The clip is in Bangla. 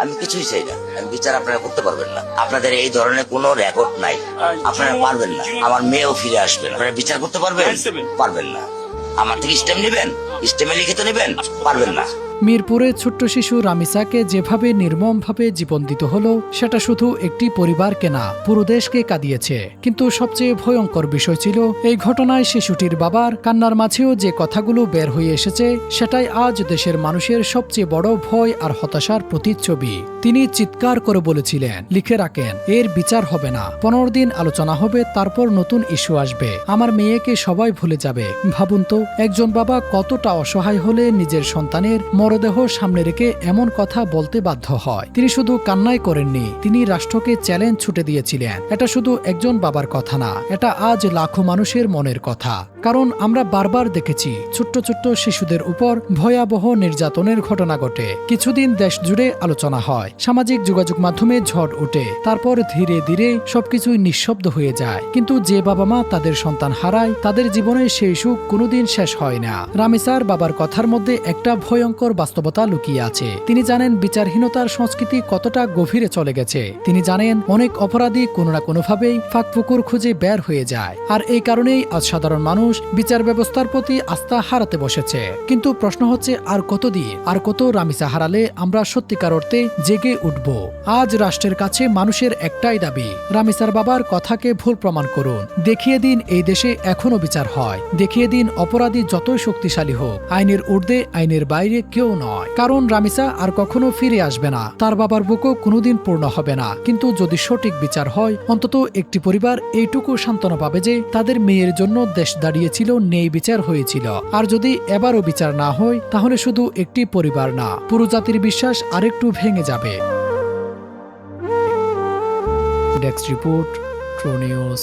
আমি কিছুই চাই না, আমি বিচার আপনারা করতে পারবেন না, আপনাদের এই ধরনের কোনো রেকর্ড নাই, আপনারা পারবেন না। আমার মেয়েও ফিরে আসবে না, আপনারা বিচার করতে পারবেন? পারবেন না। আমার থেকে স্টেম নেবেন, স্টেমে লিখিত নেবেন, পারবেন না। মিরপুরে ছোট্ট শিশু রামিসাকে যেভাবে নির্মমভাবে জীবন দিতে হলো, সেটা শুধু একটি পরিবারকে না, পুরো দেশকে কাঁদিয়েছে। কিন্তু সবচেয়ে ভয়ঙ্কর বিষয় ছিল, এই ঘটনায় শিশুটির বাবার কান্নার মাঝেও যে কথাগুলো বের হয়ে এসেছে, সেটাই আজ দেশের মানুষের সবচেয়ে বড় ভয় আর হতাশার প্রতিচ্ছবি। তিনি চিৎকার করে বলেছিলেন, লিখে রাখেন, এর বিচার হবে না, 15 দিন আলোচনা হবে, তারপর নতুন ইস্যু আসবে, আমার মেয়েকে সবাই ভুলে যাবে। ভাবুন তো, একজন বাবা কতটা অসহায় হলে নিজের সন্তানের মরদেহ সামনে রেখে এমন কথা বলতে বাধ্য হয়। তিনি শুধু কান্নাই করেননি, তিনি রাষ্ট্রকে চ্যালেঞ্জ ছুটে দিয়েছিলেন। এটা শুধু একজন বাবার কথা না, এটা আজ লাখো মানুষের মনের কথা। কারণ আমরা বারবার দেখেছি ছোট্ট ছোট্ট শিশুদের উপর ভয়াবহ নির্যাতনের ঘটনা ঘটে। কিছুদিন দেশ জুড়ে আলোচনা হয়, সামাজিক যোগাযোগ মাধ্যমে ঝড় ওঠে, তারপর ধীরে ধীরে সবকিছুই নিঃশব্দ হয়ে যায়। কিন্তু যে বাবা মা তাদের সন্তান হারায়, তাদের জীবনে সেই সুখ কোনোদিন শেষ হয় না। রামিসার বাবার কথার মধ্যে একটা ভয়ঙ্কর বাস্তবতা লুকিয়ে আছে। তিনি জানেন বিচারহীনতার সংস্কৃতি কতটা গভীরে চলে গেছে। তিনি জানেন অনেক অপরাধী কোনো না কোনোভাবেই ফাঁকফুকুর খুঁজে বের হয়ে যায়। আর এই কারণেই আজ সাধারণ মানুষ বিচার ব্যবস্থার প্রতি আস্থা হারাতে বসেছে। কিন্তু প্রশ্ন হচ্ছে, আর কতদিন, আর কত রামিসা হারালে আমরা সত্যিকার অর্থে জেগে উঠব? আজ রাষ্ট্রের কাছে মানুষের একটাই দাবি, রামিসার বাবার কথাকে ভুল প্রমাণ করুন। দেখিয়ে দিন এই দেশে এখনো বিচার হয়। দেখিয়ে দিন অপরাধী যতই শক্তিশালী হোক, আইনের ঊর্ধ্বে আইনের বাইরে কেউ নয়। কারণ রামিসা আর কখনো ফিরে আসবে না, তার বাবার বুকও কোনোদিন পূর্ণ হবে না। কিন্তু যদি সঠিক বিচার হয়, অন্তত একটি পরিবার এইটুকু সান্ত্বনা পাবে যে তাদের মেয়ের জন্য দেশ দাঁড়িয়েছিল, ন্যায় বিচার হয়েছিল। আর যদি এবারও বিচার না হয়, তাহলে শুধু একটি পরিবার না, পুরো জাতির বিশ্বাস আরেকটু ভেঙে যাবে। Desk report, true news.